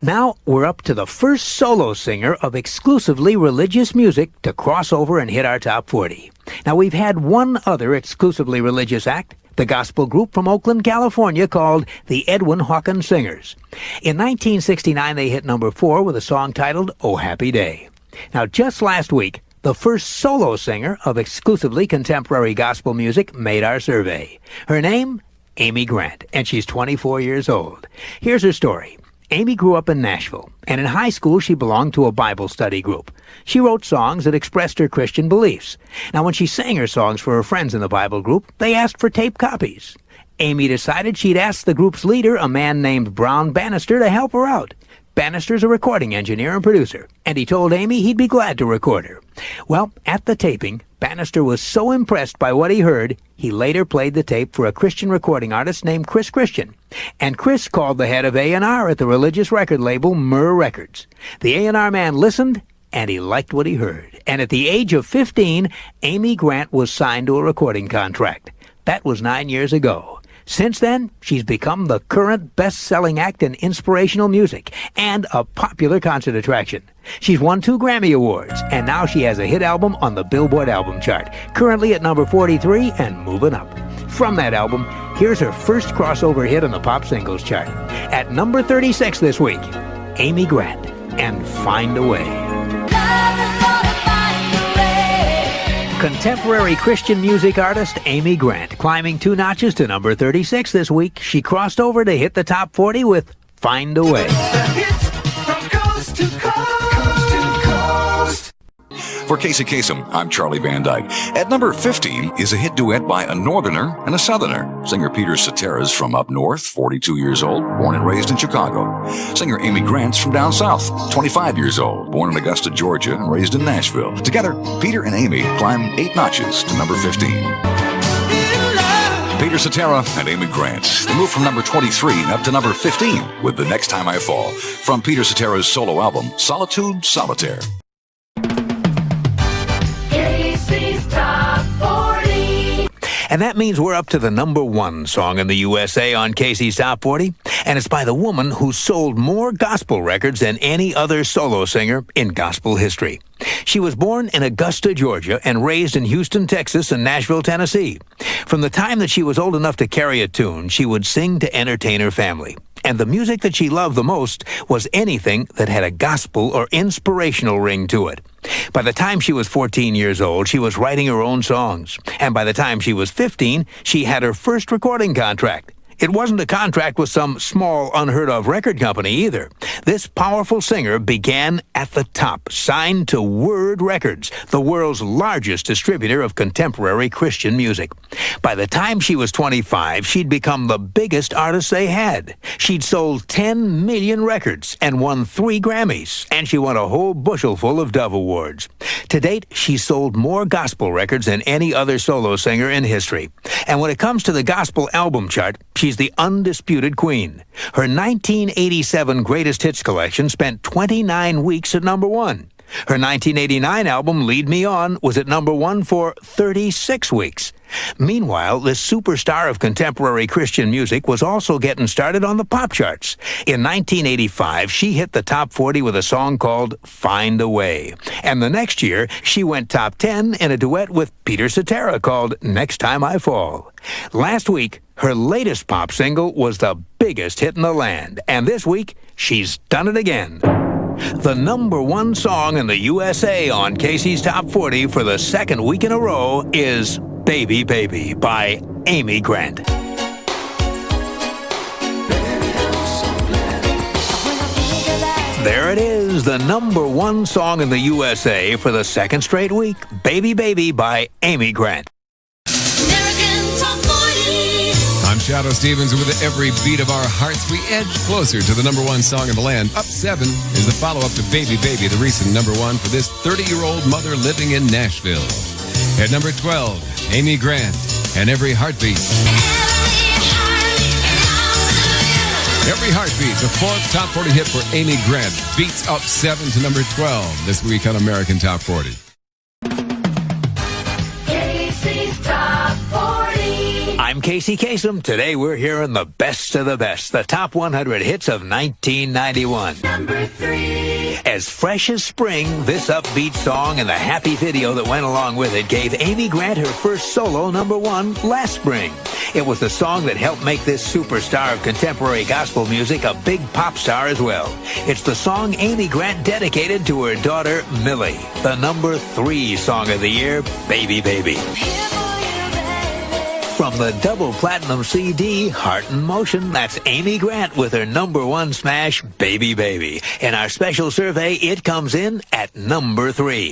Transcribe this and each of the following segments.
Now we're up to the first solo singer of exclusively religious music to cross over and hit our top 40. Now we've had one other exclusively religious act, the gospel group from Oakland, California called the Edwin Hawkins Singers. In 1969 they hit number 4 with a song titled Oh Happy Day. Now just last week, the first solo singer of exclusively contemporary gospel music made our survey. Her name? Amy Grant, and she's 24 years old. Here's her story. Amy grew up in Nashville, and in high school she belonged to a Bible study group. She wrote songs that expressed her Christian beliefs. Now, when she sang her songs for her friends in the Bible group, they asked for tape copies. Amy decided she'd ask the group's leader, a man named Brown Bannister, to help her out. Bannister's a recording engineer and producer, and he told Amy he'd be glad to record her. Well, at the taping, Bannister was so impressed by what he heard, he later played the tape for a Christian recording artist named Chris Christian. And Chris called the head of A&R at the religious record label Myrrh Records. The A&R man listened, and he liked what he heard. And at the age of 15, Amy Grant was signed to a recording contract. That was 9 years ago. Since then, she's become the current best-selling act in inspirational music and a popular concert attraction. She's won 2 Grammy Awards, and now she has a hit album on the Billboard album chart, currently at number 43 and moving up. From that album, here's her first crossover hit on the pop singles chart. At number 36 this week, Amy Grant and Find a Way. Contemporary Christian music artist Amy Grant, climbing 2 notches to number 36 this week. She crossed over to hit the top 40 with Find a Way. For Casey Kasem, I'm Charlie Van Dyke. At number 15 is a hit duet by a Northerner and a Southerner. Singer Peter Cetera is from up north, 42 years old, born and raised in Chicago. Singer Amy Grant's from down south, 25 years old, born in Augusta, Georgia, and raised in Nashville. Together, Peter and Amy climb 8 notches to number 15. Peter Cetera and Amy Grant. They moved from number 23 up to number 15 with The Next Time I Fall from Peter Cetera's solo album, Solitude Solitaire. And that means we're up to the number 1 song in the USA on Casey's Top 40, and it's by the woman who sold more gospel records than any other solo singer in gospel history. She was born in Augusta, Georgia, and raised in Houston, Texas, and Nashville, Tennessee. From the time that she was old enough to carry a tune, she would sing to entertain her family. And the music that she loved the most was anything that had a gospel or inspirational ring to it. By the time she was 14 years old, she was writing her own songs. And by the time she was 15, she had her first recording contract. It wasn't a contract with some small, unheard-of record company either. This powerful singer began at the top, signed to Word Records, the world's largest distributor of contemporary Christian music. By the time she was 25, she'd become the biggest artist they had. She'd sold 10 million records and won 3 Grammys, and she won a whole bushel full of Dove Awards. To date, she's sold more gospel records than any other solo singer in history. And when it comes to the gospel album chart, she's the undisputed queen. Her 1987 Greatest Hits collection spent 29 weeks at number 1. Her 1989 album, Lead Me On, was at number 1 for 36 weeks. Meanwhile, this superstar of contemporary Christian music was also getting started on the pop charts. In 1985, she hit the top 40 with a song called Find a Way. And the next year, she went top 10 in a duet with Peter Cetera called Next Time I Fall. Last week, her latest pop single was the biggest hit in the land. And this week, she's done it again. The number 1 song in the USA on Casey's Top 40 for the second week in a row is Baby Baby by Amy Grant. There it is, the number 1 song in the USA for the second straight week, Baby Baby by Amy Grant. I'm Shadoe Stevens, and with every beat of our hearts, we edge closer to the number 1 song in the land. Up 7 is the follow-up to Baby Baby, the recent number 1 for this 30-year-old mother living in Nashville. At number 12, Amy Grant, and Every Heartbeat. Every Heartbeat, the 4th top 40 hit for Amy Grant, beats up 7 to number 12 this week on American Top 40. I'm I'm Casey Kasem. Today we're hearing the best of the best, the top 100 hits of 1991. Number 3. As fresh as spring, this upbeat song and the happy video that went along with it gave Amy Grant her first solo #1 last spring. It was the song that helped make this superstar of contemporary gospel music a big pop star as well. It's the song Amy Grant dedicated to her daughter, Millie. The number 3 song of the year, Baby Baby. From the double platinum CD, Heart in Motion, that's Amy Grant with her #1 smash, Baby Baby. In our special survey, it comes in at number 3.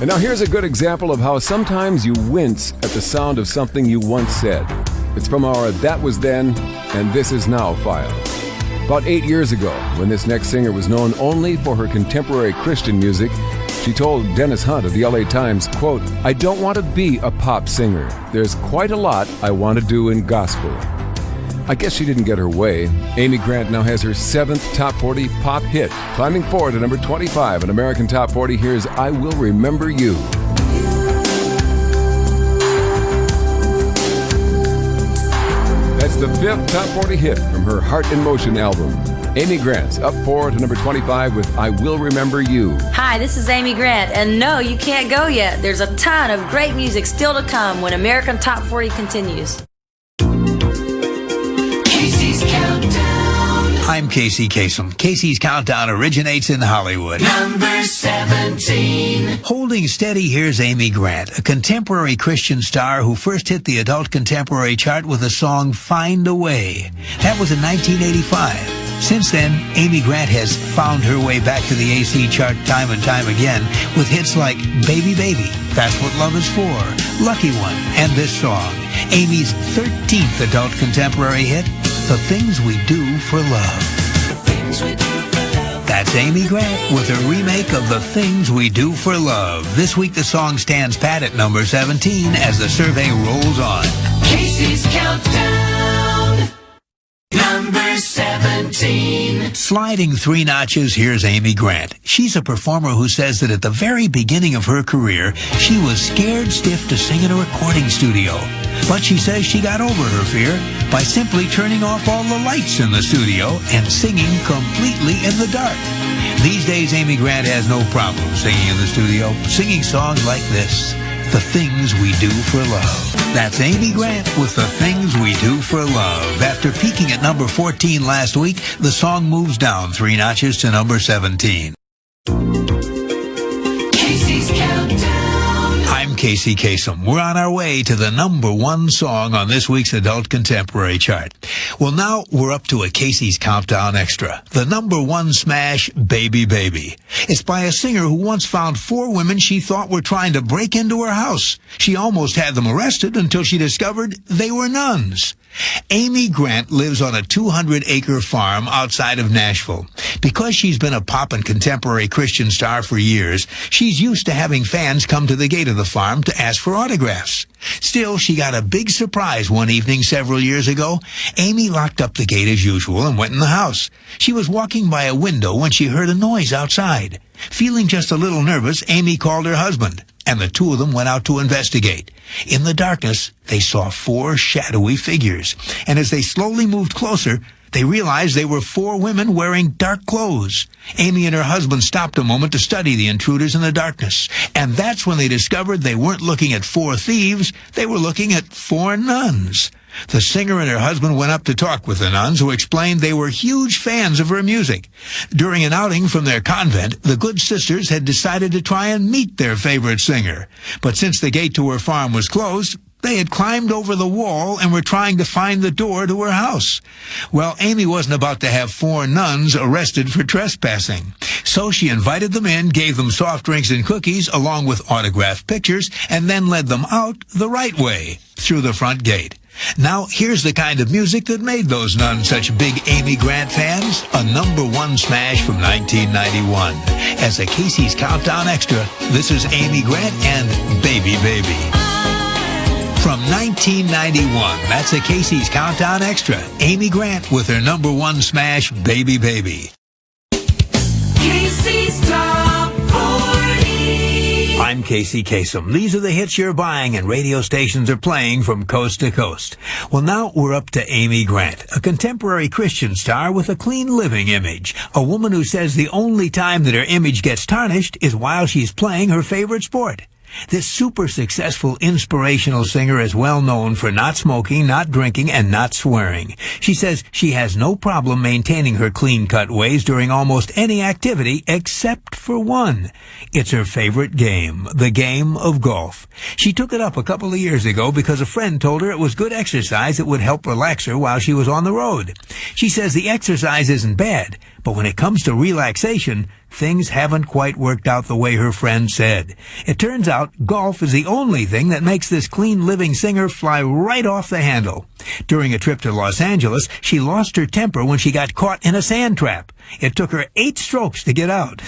And now here's a good example of how sometimes you wince at the sound of something you once said. It's from our That Was Then and This Is Now file. About 8 years ago, when this next singer was known only for her contemporary Christian music, she told Dennis Hunt of the LA Times, quote, "I don't want to be a pop singer. There's quite a lot I want to do in gospel." I guess she didn't get her way. Amy Grant now has her 7th Top 40 pop hit. Climbing forward to number 25 in American Top 40, here's I Will Remember You. That's the 5th Top 40 hit from her Heart in Motion album. Amy Grant's up 4 to number 25 with I Will Remember You. Hi, this is Amy Grant, and no, you can't go yet. There's a ton of great music still to come when American Top 40 continues. Casey's Countdown. I'm Casey Kasem. Casey's Countdown originates in Hollywood. Number 17. Holding steady, here's Amy Grant, a contemporary Christian star who first hit the adult contemporary chart with the song Find a Way. That was in 1985. Since then, Amy Grant has found her way back to the AC chart time and time again with hits like Baby Baby, That's What Love Is For, Lucky One, and this song, Amy's 13th adult contemporary hit, The Things We Do for Love. That's Amy Grant with a remake of The Things We Do for Love. This week the song stands pat at number 17 as the survey rolls on. Casey's Countdown. Number 17. Sliding 3 notches, here's Amy Grant. She's a performer who says that at the very beginning of her career, she was scared stiff to sing in a recording studio. But she says she got over her fear by simply turning off all the lights in the studio and singing completely in the dark. These days, Amy Grant has no problem singing in the studio, singing songs like this, The Things We Do for Love. That's Amy Grant with The Things We Do for Love. After peaking at number 14 last week, the song moves down 3 notches to number 17. Casey's Countdown. I'm Casey Kasem. We're on our way to the #1 song on this week's adult contemporary chart. Well, now we're up to a Casey's Countdown Extra, the #1 smash, Baby Baby. It's by a singer who once found 4 women she thought were trying to break into her house. She almost had them arrested until she discovered they were nuns. Amy Grant lives on a 200-acre farm outside of Nashville. Because she's been a pop and contemporary Christian star for years, she's used to having fans come to the gate of the farm to ask for autographs. Still, she got a big surprise one evening several years ago. Amy locked up the gate as usual and went in the house. She was walking by a window when she heard a noise outside. Feeling just a little nervous, Amy called her husband, and the two of them went out to investigate. In the darkness, they saw 4 shadowy figures, and as they slowly moved closer, they realized they were 4 women wearing dark clothes. Amy and her husband stopped a moment to study the intruders in the darkness, and that's when they discovered they weren't looking at 4 thieves, they were looking at 4 nuns. The singer and her husband went up to talk with the nuns, who explained they were huge fans of her music. During an outing from their convent, the good sisters had decided to try and meet their favorite singer. But since the gate to her farm was closed, they had climbed over the wall and were trying to find the door to her house. Well, Amy wasn't about to have 4 nuns arrested for trespassing. So she invited them in, gave them soft drinks and cookies along with autographed pictures, and then led them out the right way, through the front gate. Now, here's the kind of music that made those nuns such big Amy Grant fans, a #1 smash from 1991. As a Casey's Countdown Extra, this is Amy Grant and Baby Baby. From 1991, that's a Casey's Countdown Extra, Amy Grant with her #1 smash, Baby Baby. Casey's Top 40. I'm Casey Kasem. These are the hits you're buying and radio stations are playing from coast to coast. Well, now we're up to Amy Grant, a contemporary Christian star with a clean living image. A woman who says the only time that her image gets tarnished is while she's playing her favorite sport. This super successful inspirational singer is well known for not smoking, not drinking, and not swearing. She says she has no problem maintaining her clean-cut ways during almost any activity except for one. It's her favorite game, the game of golf. She took it up a couple of years ago because a friend told her it was good exercise that would help relax her while she was on the road. She says the exercise isn't bad, but when it comes to relaxation, things haven't quite worked out the way her friend said. It turns out golf is the only thing that makes this clean-living singer fly right off the handle. During a trip to Los Angeles, she lost her temper when she got caught in a sand trap. It took her 8 strokes to get out.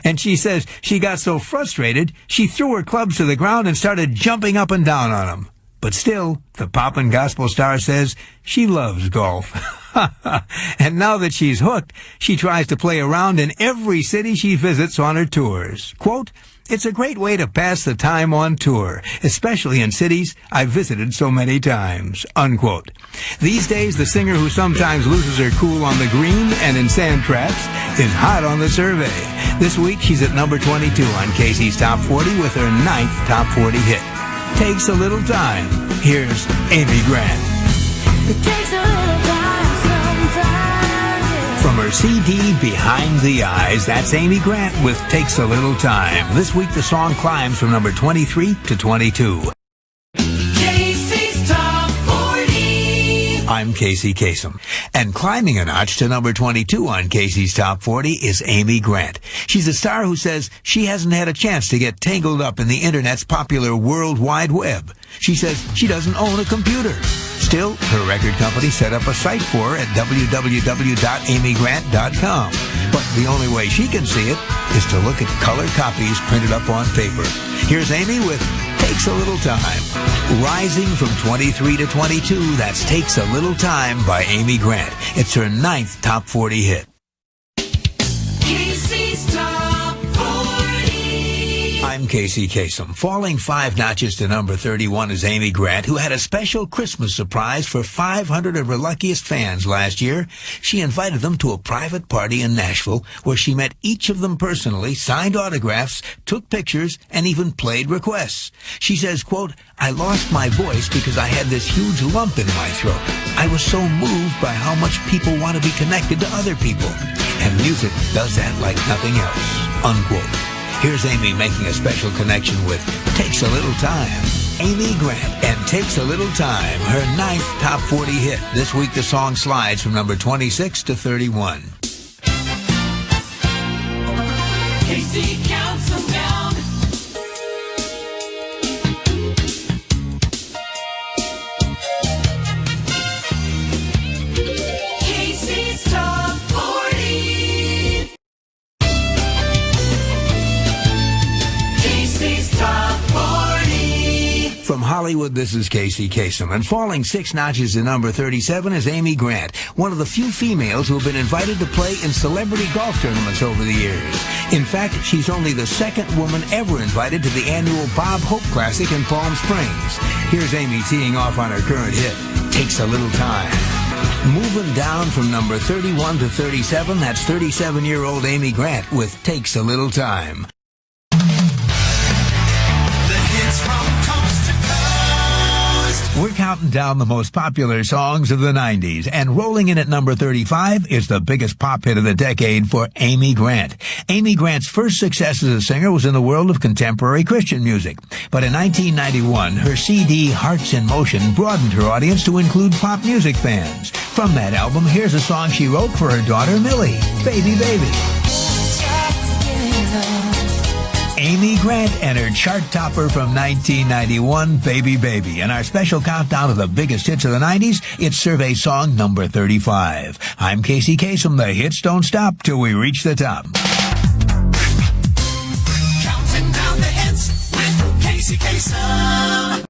And she says she got so frustrated, she threw her clubs to the ground and started jumping up and down on them. But still, the pop and gospel star says she loves golf. And now that she's hooked, she tries to play around in every city she visits on her tours. Quote, "It's a great way to pass the time on tour, especially in cities I've visited so many times." Unquote. These days, the singer who sometimes loses her cool on the green and in sand traps is hot on the survey. This week, she's at number 22 on Casey's Top 40 with her 9th Top 40 hit. Takes a little time. Here's Amy Grant. It takes a little time sometimes. From her CD, Behind the Eyes, that's Amy Grant with Takes a Little Time. This week, the song climbs from number 23 to 22. Casey's Top 40. I'm Casey Kasem. And climbing a notch to number 22 on Casey's Top 40 is Amy Grant. She's a star who says she hasn't had a chance to get tangled up in the Internet's popular World Wide Web. She says she doesn't own a computer. Still, her record company set up a site for her at www.amygrant.com. But the only way she can see it is to look at color copies printed up on paper. Here's Amy with Takes a Little Time. Rising from 23 to 22, that's Takes a Little Time by Amy Grant. It's her 9th Top 40 hit. Casey's Top 40. I'm Casey Kasem. Falling 5 notches to number 31 is Amy Grant, who had a special Christmas surprise for 500 of her luckiest fans last year. She invited them to a private party in Nashville where she met each of them personally, signed autographs, took pictures, and even played requests. She says, quote, "I lost my voice because I had this huge lump in my throat. I was so moved by how much people want to be connected to other people. And music does that like nothing else." Unquote. Here's Amy making a special connection with Takes a Little Time. Amy Grant and Takes a Little Time, her 9th Top 40 hit. This week the song slides from number 26 to 31. Casey counts them down. Casey's Top 40. Casey's Top 40. From Hollywood, this is Casey Kasem. And falling 6 notches to number 37 is Amy Grant, one of the few females who have been invited to play in celebrity golf tournaments over the years. In fact, she's only the 2nd woman ever invited to the annual Bob Hope Classic in Palm Springs. Here's Amy teeing off on her current hit, Takes a Little Time. Moving down from number 31 to 37, that's 37-year-old Amy Grant with Takes a Little Time. We're counting down the most popular songs of the 90s, and rolling in at number 35 is the biggest pop hit of the decade for Amy Grant. Amy Grant's first success as a singer was in the world of contemporary Christian music. But in 1991, her CD, Hearts in Motion, broadened her audience to include pop music fans. From that album, here's a song she wrote for her daughter, Millie, Baby Baby. Amy Grant and her chart topper from 1991, Baby Baby. And our special countdown of the biggest hits of the 90s, it's survey song number 35. I'm Casey Kasem. The hits don't stop till we reach the top. Counting down the hits with Casey Kasem.